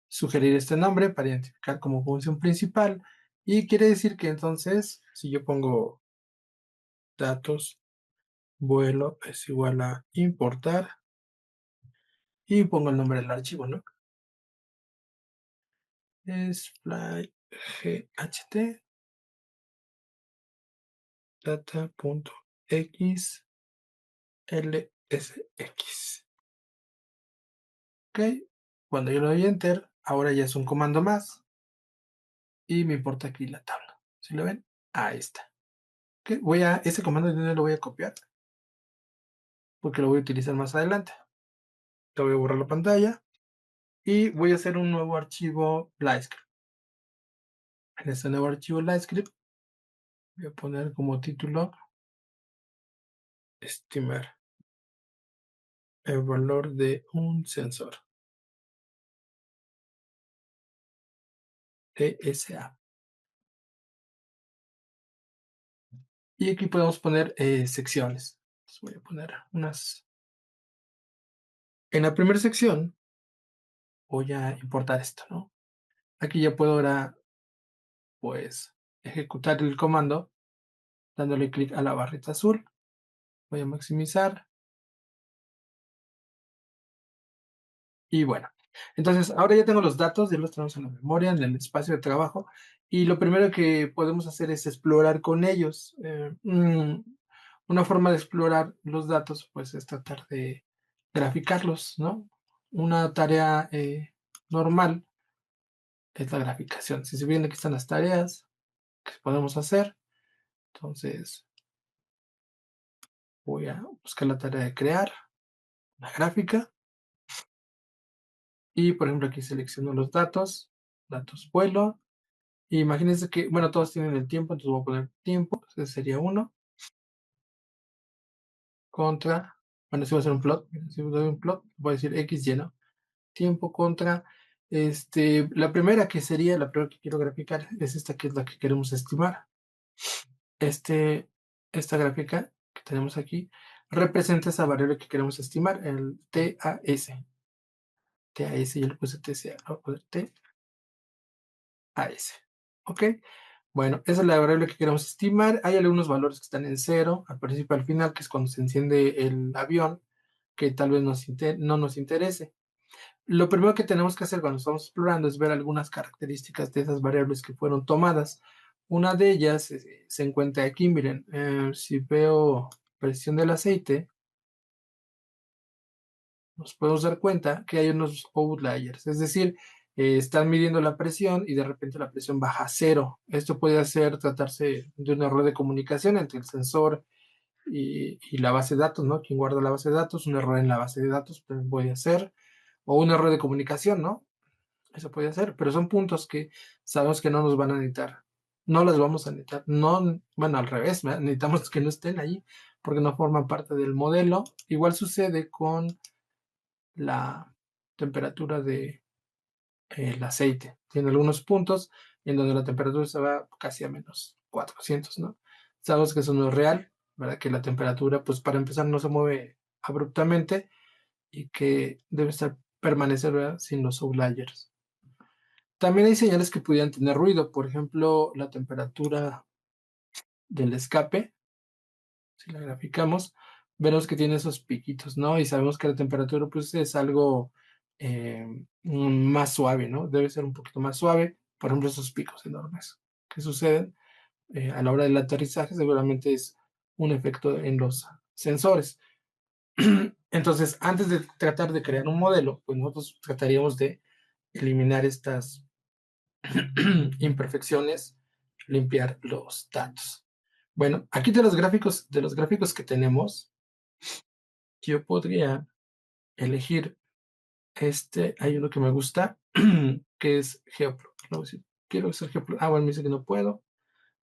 sugerir este nombre para identificar como función principal y quiere decir que entonces si yo pongo datos vuelo es igual a importar y pongo el nombre del archivo, ¿no? Es flygt data.xlsx. Ok, cuando yo le doy enter, ahora ya es un comando más y me importa aquí la tabla. ¿Si lo ven? Ahí está. Okay, ese comando yo no lo voy a copiar porque lo voy a utilizar más adelante. Te voy a borrar la pantalla y voy a hacer un nuevo archivo Lightscript. En este nuevo archivo Lightscript voy a poner como título estimar el valor de un sensor ESA. Y aquí podemos poner secciones. Entonces voy a poner unas. En la primera sección voy a importar esto, ¿no? Aquí ya puedo ahora, pues, ejecutar el comando dándole clic a la barrita azul. Voy a maximizar. Y bueno, entonces ahora ya tengo los datos, ya los tenemos en la memoria, en el espacio de trabajo, y lo primero que podemos hacer es explorar con ellos. Una forma de explorar los datos, pues, es tratar de graficarlos, ¿no? Una tarea normal es la graficación. Si se ven aquí están las tareas que podemos hacer, entonces voy a buscar la tarea de crear una gráfica, y por ejemplo aquí selecciono los datos, datos vuelo. Imagínense que, bueno, todos tienen el tiempo, entonces voy a poner tiempo, ese sería uno, contra, bueno, si voy a hacer un plot, si voy a hacer un plot, voy a decir x lleno, tiempo contra, la primera que sería, la primera que quiero graficar, es esta que es la que queremos estimar. Esta gráfica que tenemos aquí, representa esa variable que queremos estimar, el TAS. TAS, yo le puse TCA, voy a poner TAS, ¿ok? Bueno, esa es la variable que queremos estimar. Hay algunos valores que están en cero, al principio y al final, que es cuando se enciende el avión, que tal vez no nos interese. Lo primero que tenemos que hacer cuando estamos explorando es ver algunas características de esas variables que fueron tomadas. Una de ellas se encuentra aquí, miren, si veo presión del aceite, nos podemos dar cuenta que hay unos outliers, es decir, están midiendo la presión y de repente la presión baja a cero. Esto puede tratarse de un error de comunicación entre el sensor y la base de datos, ¿no? Quien guarda la base de datos, un error en la base de datos puede ser, o un error de comunicación, ¿no? Eso puede ser, pero son puntos que sabemos que no nos van a necesitar. No las vamos a necesitar. No, bueno, al revés, ¿verdad? Necesitamos que no estén ahí porque no forman parte del modelo. Igual sucede con la temperatura del aceite. Tiene algunos puntos en donde la temperatura se va casi a menos 400, ¿no? Sabemos que eso no es real, ¿verdad? Que la temperatura, pues para empezar, no se mueve abruptamente y que debe estar permanecer, ¿verdad? Sin los outliers. También hay señales que pudieran tener ruido, por ejemplo, la temperatura del escape, si la graficamos, vemos que tiene esos piquitos, ¿no? Y sabemos que la temperatura, pues, es algo más suave, ¿no? Debe ser un poquito más suave. Por ejemplo, esos picos enormes que suceden a la hora del aterrizaje, seguramente es un efecto en los sensores. Entonces, antes de tratar de crear un modelo, pues nosotros trataríamos de eliminar estas imperfecciones, limpiar los datos. Bueno, aquí de los gráficos que tenemos, yo podría elegir hay uno que me gusta, que es Geoplot. No, si quiero hacer Geoplot. Ah, bueno, me dice que no puedo.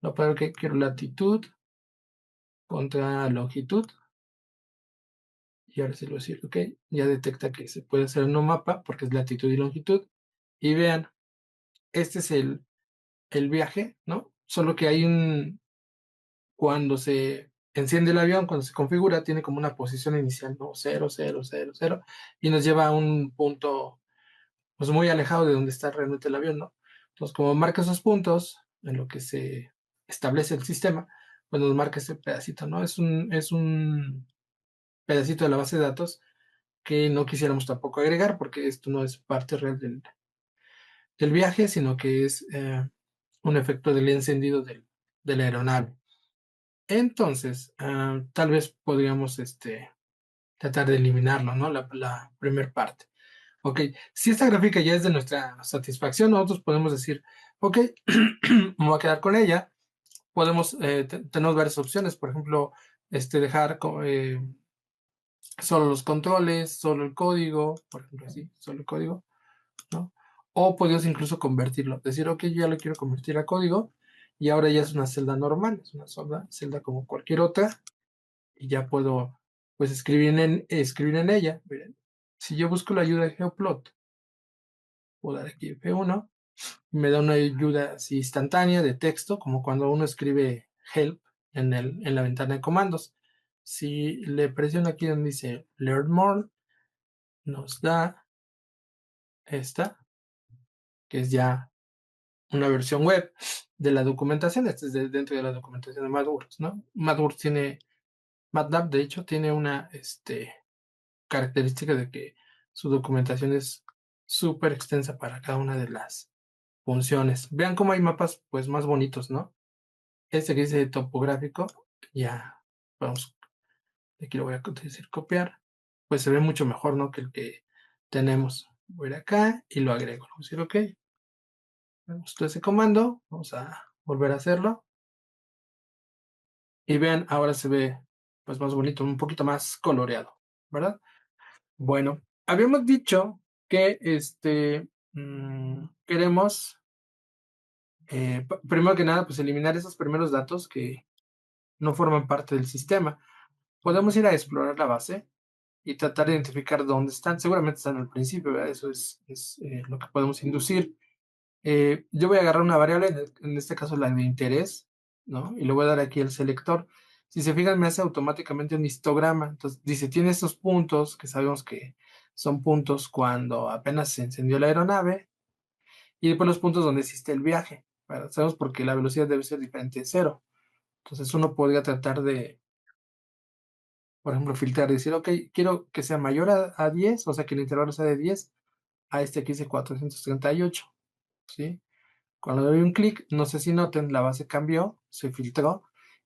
No puedo, que quiero latitud contra longitud. Y ahora sí lo voy a decir, ok. Ya detecta que se puede hacer en un mapa porque es latitud y longitud. Y vean, este es el viaje, ¿no? Solo que hay cuando se enciende el avión, cuando se configura, tiene como una posición inicial, ¿no? 0, 0, 0, 0, y nos lleva a un punto, pues muy alejado de donde está realmente el avión, ¿no? Entonces, como marca esos puntos en lo que se establece el sistema, pues nos marca ese pedacito, ¿no? Es un pedacito de la base de datos que no quisiéramos tampoco agregar porque esto no es parte real del viaje, sino que es un efecto del encendido de la aeronave. Entonces, tal vez podríamos tratar de eliminarlo, ¿no? La primera parte. Ok, si esta gráfica ya es de nuestra satisfacción, nosotros podemos decir, ok, me voy a quedar con ella. Podemos, tenemos varias opciones, por ejemplo, dejar solo los controles, solo el código, por ejemplo, así, solo el código, ¿no? O podemos incluso convertirlo, decir, ok, yo ya lo quiero convertir a código y ahora ya es una celda normal, es una celda como cualquier otra y ya puedo pues escribir en ella. Miren, si yo busco la ayuda de Geoplot, puedo dar aquí F1 y me da una ayuda así instantánea de texto, como cuando uno escribe help en la ventana de comandos. Si le presiono aquí donde dice Learn More, nos da esta, que es ya una versión web de la documentación. Este es dentro de la documentación de MathWorks, ¿no? MATLAB, de hecho, tiene una característica de que su documentación es súper extensa para cada una de las funciones. Vean cómo hay mapas pues más bonitos, ¿no? Este que dice topográfico, ya, vamos, aquí lo voy a decir copiar, pues se ve mucho mejor, ¿no? Que el que tenemos. Voy a ir acá y lo agrego. Vamos a decir, ok, me gustó ese comando, vamos a volver a hacerlo. Y vean, ahora se ve pues más bonito, un poquito más coloreado, ¿verdad? Bueno, habíamos dicho que queremos, primero que nada, pues eliminar esos primeros datos que no forman parte del sistema. Podemos ir a explorar la base y tratar de identificar dónde están. Seguramente están al principio, ¿verdad? Eso es lo que podemos inducir. Yo voy a agarrar una variable, en este caso la de interés, ¿no? Y le voy a dar aquí el selector. Si se fijan, me hace automáticamente un histograma. Entonces, dice, tiene estos puntos, que sabemos que son puntos cuando apenas se encendió la aeronave, y después los puntos donde existe el viaje. ¿Verdad? Sabemos porque la velocidad debe ser diferente de cero. Entonces, uno podría tratar de, por ejemplo, filtrar, decir, ok, quiero que sea mayor a 10, o sea, que el intervalo sea de 10, a este que dice 438, ¿sí? Cuando doy un clic, no sé si noten, la base cambió, se filtró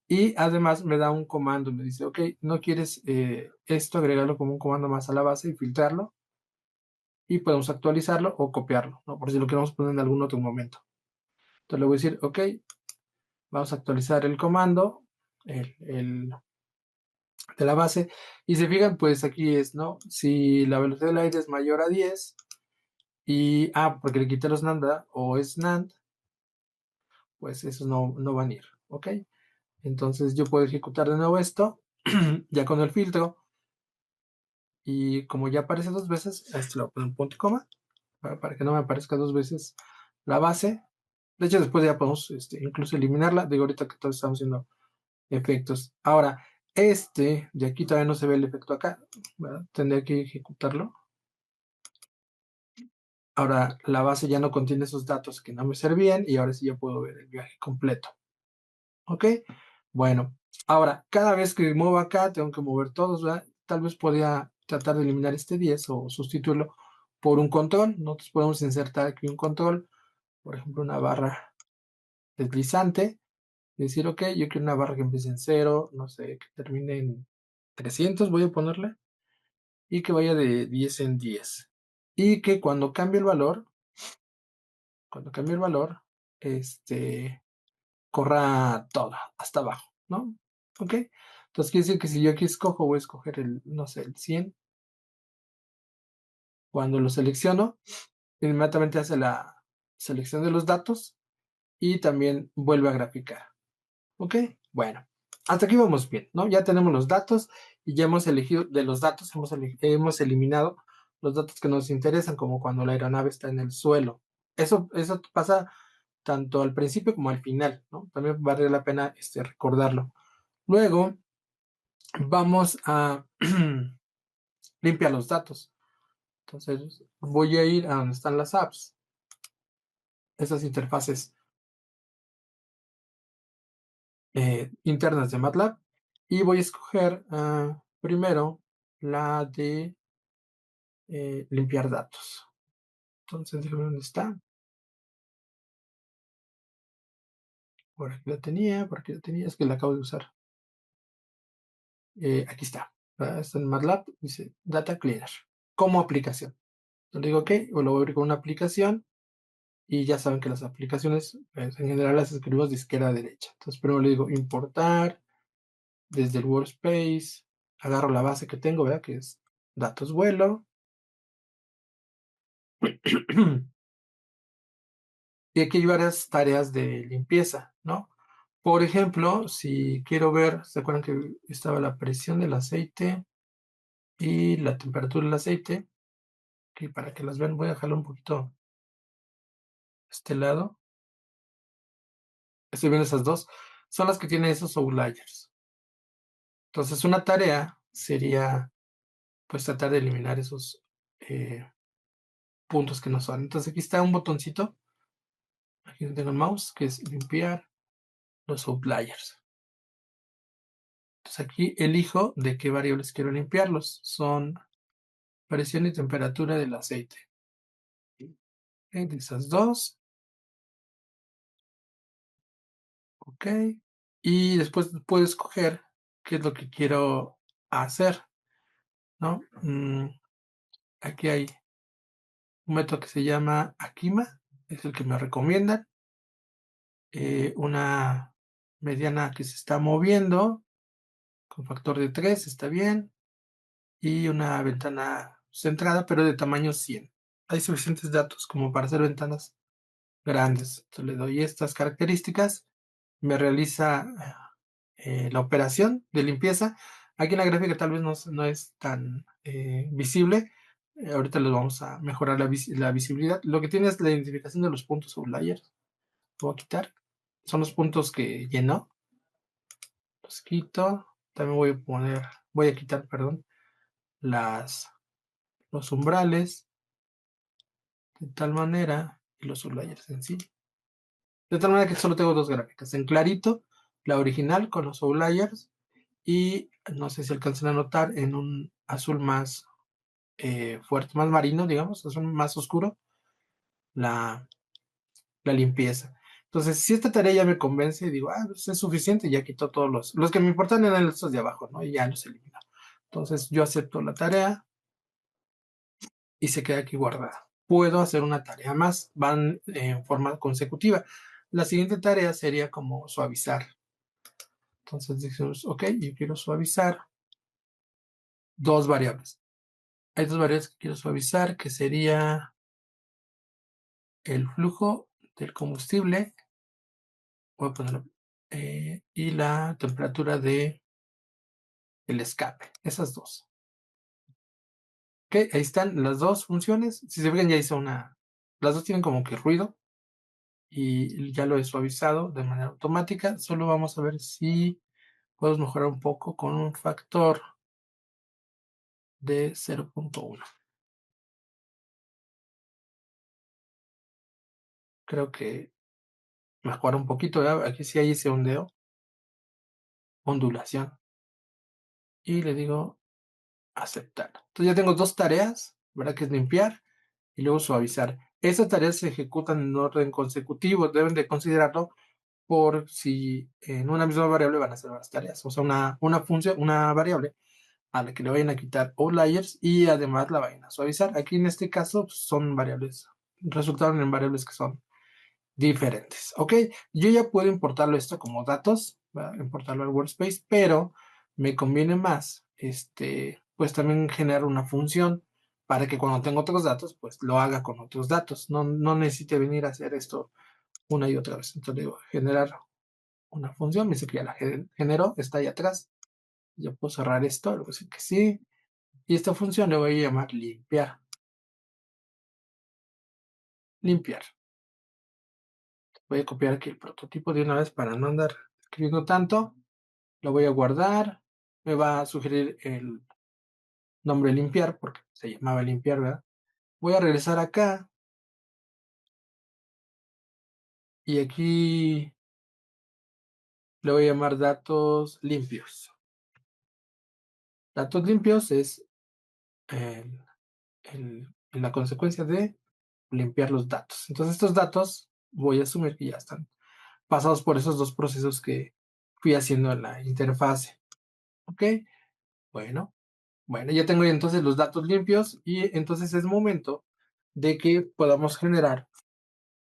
y además me da un comando, me dice, ok, no quieres esto, agregarlo como un comando más a la base y filtrarlo y podemos actualizarlo o copiarlo, ¿no? Por si lo queremos poner en algún otro momento. Entonces le voy a decir, ok, vamos a actualizar el comando de la base y se fijan, pues aquí es, ¿no? Si la velocidad del aire es mayor a 10 y, porque le quité los NAND o es NAND, pues esos no van a ir, ¿ok? Entonces yo puedo ejecutar de nuevo esto, ya con el filtro, y como ya aparece dos veces, a este le voy a poner un punto y coma, para que no me aparezca dos veces la base. De hecho, después ya podemos incluso eliminarla. Digo, ahorita que todos estamos haciendo efectos. Ahora, de aquí todavía no se ve el efecto acá, ¿verdad? Tendría que ejecutarlo. Ahora, la base ya no contiene esos datos que no me servían y ahora sí ya puedo ver el viaje completo. ¿Ok? Bueno, ahora, cada vez que muevo acá, tengo que mover todos, ¿verdad? Tal vez podría tratar de eliminar este 10 o sustituirlo por un control. Nosotros podemos insertar aquí un control, por ejemplo, una barra deslizante. Y decir, ok, yo quiero una barra que empiece en 0, no sé, que termine en 300, voy a ponerle, y que vaya de 10 en 10. Y que cuando cambie el valor, corra toda, hasta abajo, ¿no? ¿Ok? Entonces quiere decir que si yo aquí escojo, voy a escoger no sé, el 100. Cuando lo selecciono, inmediatamente hace la selección de los datos y también vuelve a graficar. ¿Ok? Bueno, hasta aquí vamos bien, ¿no? Ya tenemos los datos y ya hemos elegido, de los datos hemos eliminado los datos que nos interesan, como cuando la aeronave está en el suelo. Eso pasa tanto al principio como al final, ¿no? También vale la pena recordarlo. Luego vamos a limpiar los datos. Entonces voy a ir a donde están las apps, esas interfaces internas de MATLAB, y voy a escoger primero la de limpiar datos. Entonces déjame ver dónde está. Por aquí la tenía, es que la acabo de usar. Aquí está. Está en MATLAB, dice Data Cleaner, como aplicación. Entonces digo, ok, o lo voy a abrir con una aplicación. Y ya saben que las aplicaciones, pues, en general las escribimos de izquierda a derecha. Entonces primero le digo importar desde el workspace, agarro la base que tengo, ¿verdad? Que es datos vuelo. Y aquí hay varias tareas de limpieza, ¿no? Por ejemplo, si quiero ver, ¿se acuerdan que estaba la presión del aceite y la temperatura del aceite? Que para que las vean, voy a dejarlo un poquito a este lado. Estoy viendo esas dos. Son las que tienen esos outliers. Entonces, una tarea sería pues tratar de eliminar esos eh, puntos que no son. Entonces aquí está un botoncito, aquí tengo el mouse, que es limpiar los outliers. Entonces aquí elijo de qué variables quiero limpiarlos. Son presión y temperatura del aceite. De esas dos. Ok. Y después puedo escoger qué es lo que quiero hacer, ¿no? Aquí hay un método que se llama Akima, es el que me recomiendan. Una mediana que se está moviendo con factor de 3, está bien. Y una ventana centrada, pero de tamaño 100. Hay suficientes datos como para hacer ventanas grandes. Entonces le doy estas características, me realiza la operación de limpieza. Aquí en la gráfica tal vez no es tan visible. Ahorita les vamos a mejorar la visibilidad. Lo que tiene es la identificación de los puntos outliers. Lo voy a quitar. Son los puntos que llenó. Los quito. También voy a quitar, perdón, los umbrales de tal manera, y los outliers en sí, de tal manera que solo tengo dos gráficas, en clarito, la original con los outliers, y no sé si alcanzan a notar en un azul más fuerte, más marino, digamos, es un más oscuro, la, la limpieza. Entonces, si esta tarea ya me convence, digo, pues es suficiente, ya quito todos los que me importan eran estos de abajo, ¿no? Y ya los elimino. Entonces, yo acepto la tarea y se queda aquí guardada. Puedo hacer una tarea más, van en forma consecutiva. La siguiente tarea sería como suavizar. Entonces decimos, ok, yo quiero suavizar dos variables. Hay dos variables que quiero suavizar, que sería el flujo del combustible, voy a ponerlo, y la temperatura de el escape. Esas dos. Ok, ahí están las dos funciones. Si se fijan, ya hice una. Las dos tienen como que ruido y ya lo he suavizado de manera automática. Solo vamos a ver si puedo mejorar un poco con un factor de 0.1. Creo que mejora un poquito. ¿Verdad? Aquí sí hay ese ondeo, ondulación. Y le digo aceptar. Entonces ya tengo dos tareas, ¿verdad? Que es limpiar y luego suavizar. Esas tareas se ejecutan en orden consecutivo. Deben de considerarlo por si en una misma variable van a ser varias tareas. O sea, una función, una variable a la que le vayan a quitar outliers y además la vayan a suavizar. Aquí en este caso pues, son variables, resultaron en variables que son diferentes. Ok, yo ya puedo importarlo esto como datos, ¿verdad? Importarlo al workspace, pero me conviene más, pues también generar una función para que cuando tengo otros datos, pues lo haga con otros datos. No necesite venir a hacer esto una y otra vez. Entonces digo, generar una función, me dice que ya la generó, está ahí atrás. Yo puedo cerrar esto, le voy a decir que sí. Y esta función le voy a llamar limpiar. Limpiar. Voy a copiar aquí el prototipo de una vez para no andar escribiendo tanto. Lo voy a guardar. Me va a sugerir el nombre limpiar porque se llamaba limpiar, ¿verdad? Voy a regresar acá y aquí le voy a llamar datos limpios. Datos limpios es la consecuencia de limpiar los datos. Entonces estos datos voy a asumir que ya están pasados por esos dos procesos que fui haciendo en la interfase. ¿Ok? Bueno, bueno, ya tengo entonces los datos limpios y entonces es momento de que podamos generar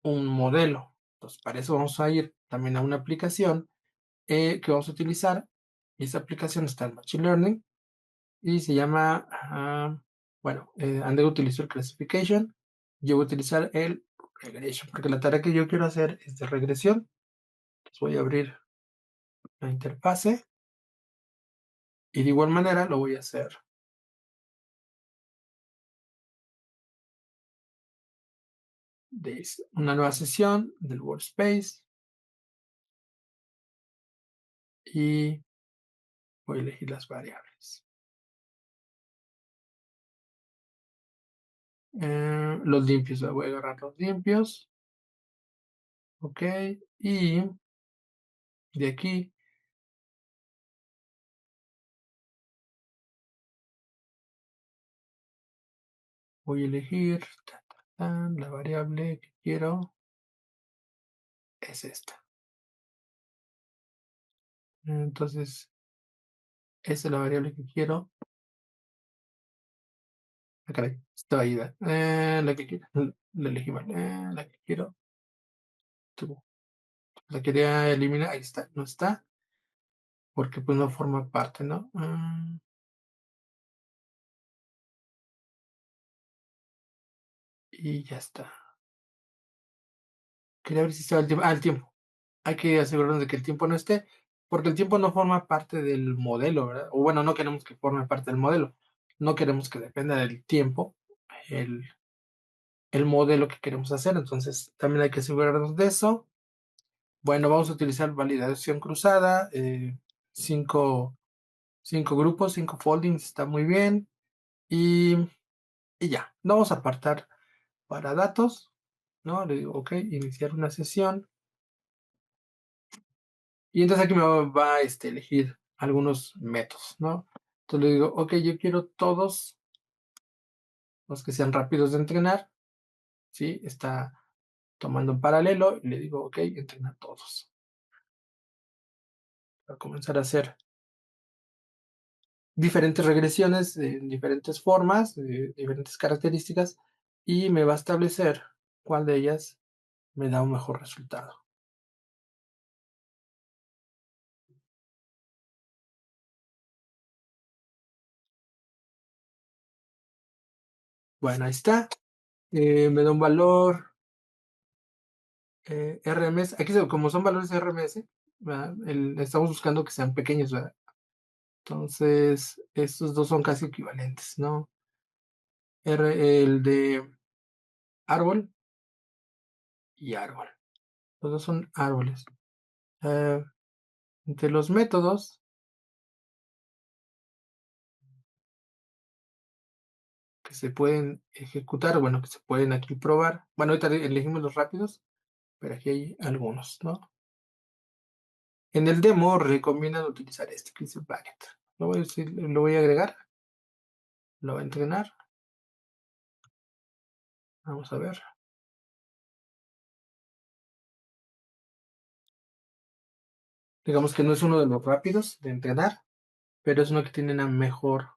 un modelo. Entonces, para eso vamos a ir también a una aplicación que vamos a utilizar. Y esa aplicación está en Machine Learning y se llama, bueno, André utilizó el Classification. Yo voy a utilizar el Regression, porque la tarea que yo quiero hacer es de regresión. Entonces voy a abrir la interfase y de igual manera lo voy a hacer de una nueva sesión del workspace y voy a elegir las variables. Los limpios, voy a agarrar los limpios, ok, y de aquí voy a elegir la variable que quiero es esta. Entonces, esa es la variable que quiero. Caray, está ahí. La que quiero, la elegí mal. La que quiero, tú. La quería eliminar, ahí está, no está, porque pues no forma parte, ¿no? Y ya está. Quería ver si estaba el tiempo. El tiempo. Hay que asegurarnos de que el tiempo no esté, porque el tiempo no forma parte del modelo, ¿verdad? O bueno, no queremos que forme parte del modelo. No queremos que dependa del tiempo el, el modelo que queremos hacer. Entonces, también hay que asegurarnos de eso. Bueno, vamos a utilizar validación cruzada, cinco, cinco grupos, cinco foldings, está muy bien. Y, y ya, vamos a apartar para datos, ¿no? Le digo, ok, iniciar una sesión. Y entonces aquí me va a elegir algunos métodos, ¿no? Entonces le digo, ok, yo quiero todos los que sean rápidos de entrenar, ¿sí? Está tomando en paralelo y le digo, ok, entrena todos. Va a comenzar a hacer diferentes regresiones de diferentes formas, de diferentes características, y me va a establecer cuál de ellas me da un mejor resultado. Bueno, ahí está. Me da un valor RMS. Aquí, como son valores RMS, estamos buscando que sean pequeños, ¿verdad? Entonces, estos dos son casi equivalentes, ¿no? El de árbol y árbol. Los dos son árboles. Eh, entre los métodos que se pueden ejecutar, bueno, que se pueden aquí probar. Bueno, ahorita elegimos los rápidos, pero aquí hay algunos, ¿no? En el demo recomiendan utilizar este, que dice Bucket. Lo voy a agregar, lo voy a entrenar. Vamos a ver. Digamos que no es uno de los rápidos de entrenar, pero es uno que tiene una mejor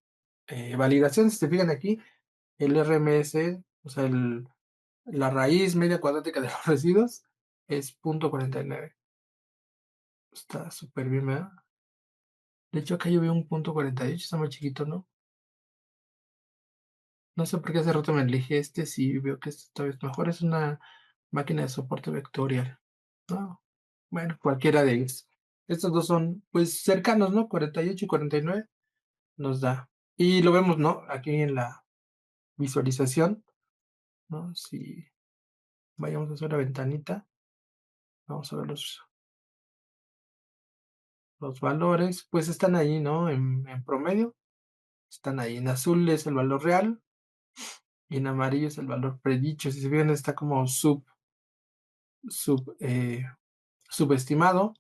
validación. Si se fijan aquí, el RMS, o sea, la raíz media cuadrática de los residuos es 0.49. Está súper bien, ¿verdad? De hecho, acá yo veo un 0.48, está muy chiquito, ¿no? No sé por qué hace rato me elegí este, sí veo que este esta vez mejor. Es una máquina de soporte vectorial, ¿no? Bueno, cualquiera de ellos. Estos dos son, pues, cercanos, ¿no? 48 y 49 nos da. Y lo vemos, ¿no? Aquí en la visualización, ¿no? Si vayamos a hacer la ventanita, vamos a ver los valores, pues están ahí, ¿no? En promedio, están ahí. En azul es el valor real y en amarillo es el valor predicho. Si se fijan, está como sub, subestimado,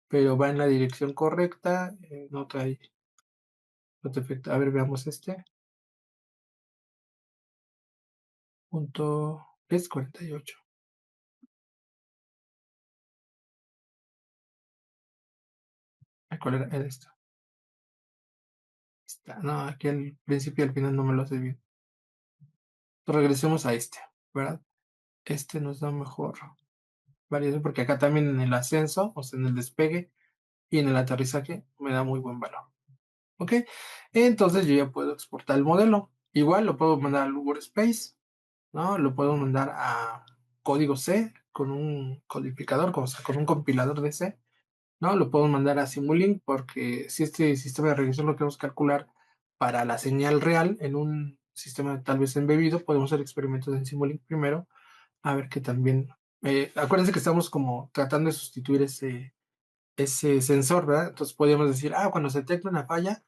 pero va en la dirección correcta, no trae otro efecto. A ver, veamos este. Punto es 48. ¿Cuál era? Era esto. Está. No, aquí al principio y al final no me lo hace bien. Regresemos a este, ¿verdad? Este nos da mejor variación porque acá también en el ascenso, o sea, en el despegue y en el aterrizaje me da muy buen valor. ¿Ok? Entonces yo ya puedo exportar el modelo. Igual lo puedo mandar al Workspace, ¿no? Lo puedo mandar a código C con un codificador, o sea, con un compilador de C, ¿no? Lo puedo mandar a Simulink porque si este sistema de regresión lo queremos calcular para la señal real en un sistema tal vez embebido, podemos hacer experimentos en Simulink primero, a ver que también... acuérdense que estamos como tratando de sustituir ese sensor, ¿verdad? Entonces podríamos decir, cuando se detecta una falla,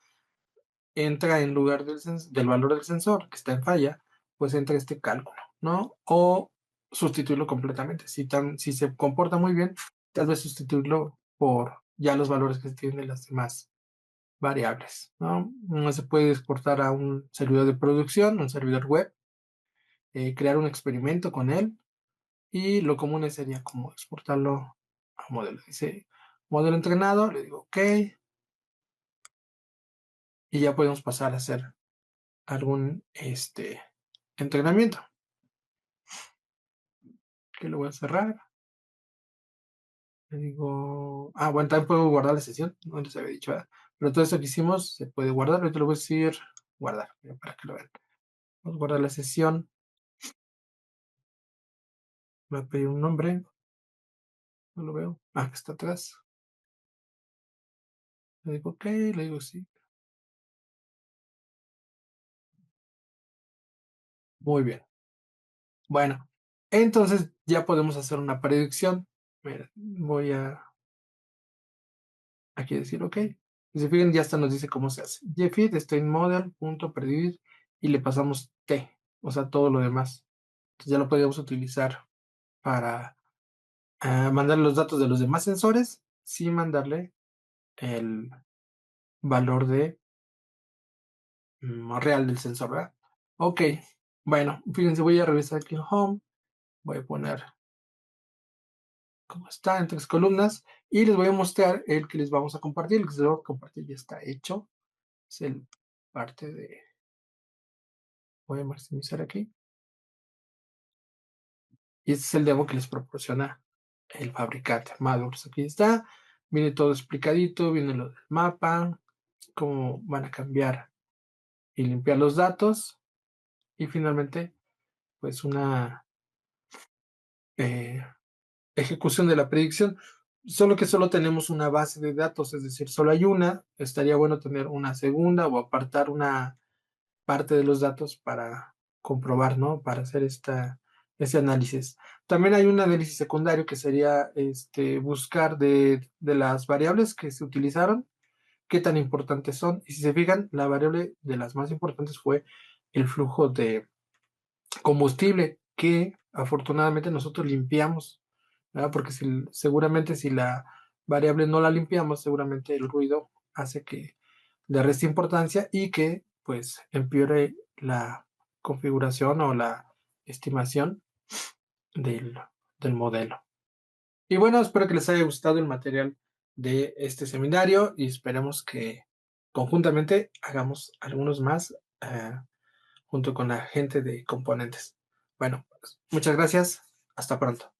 entra en lugar del valor del sensor que está en falla, pues entra este cálculo, ¿no? O sustituirlo completamente. Si se comporta muy bien, tal vez sustituirlo por ya los valores que tienen las demás variables, ¿no? No se puede exportar a un servidor de producción, un servidor web, crear un experimento con él y lo común sería como exportarlo a modelo. Dice modelo entrenado, le digo OK y ya podemos pasar a hacer algún entrenamiento. Que lo voy a cerrar. Le digo, bueno, también puedo guardar la sesión, no les había dicho, ¿verdad? Pero todo esto que hicimos se puede guardar, ahorita lo voy a decir guardar, para que lo vean. Vamos a guardar la sesión, me va a pedir un nombre, no lo veo, que está atrás. Le digo OK, le digo sí. Muy bien. Bueno, entonces ya podemos hacer una predicción. Mira, voy a aquí decir OK. Y si fijan, ya hasta nos dice cómo se hace. Jfit, string model, punto, predicir, y le pasamos T, o sea, todo lo demás. Entonces ya lo podríamos utilizar para mandarle los datos de los demás sensores sin mandarle el valor de real del sensor, ¿verdad? OK, Bueno, fíjense, voy a revisar aquí en Home, voy a poner cómo está en 3 columnas y les voy a mostrar el que les vamos a compartir. El que les voy a compartir ya está hecho. Es el parte de, voy a maximizar aquí. Y este es el demo que les proporciona el fabricante Maddox. Aquí está, viene todo explicadito, viene lo del mapa, cómo van a cambiar y limpiar los datos y finalmente pues una eh, ejecución de la predicción. Solo que solo tenemos una base de datos, es decir, solo hay una. Estaría bueno tener una segunda o apartar una parte de los datos para comprobar, ¿no? Para hacer ese análisis. También hay un análisis secundario que sería buscar de las variables que se utilizaron, qué tan importantes son. Y si se fijan, la variable de las más importantes fue el flujo de combustible que afortunadamente nosotros limpiamos, ¿verdad? Porque seguramente si la variable no la limpiamos, seguramente el ruido hace que le reste importancia y que pues empeore la configuración o la estimación del, del modelo. Y bueno, espero que les haya gustado el material de este seminario y esperemos que conjuntamente hagamos algunos más junto con la gente de componentes. Bueno, pues, muchas gracias. Hasta pronto.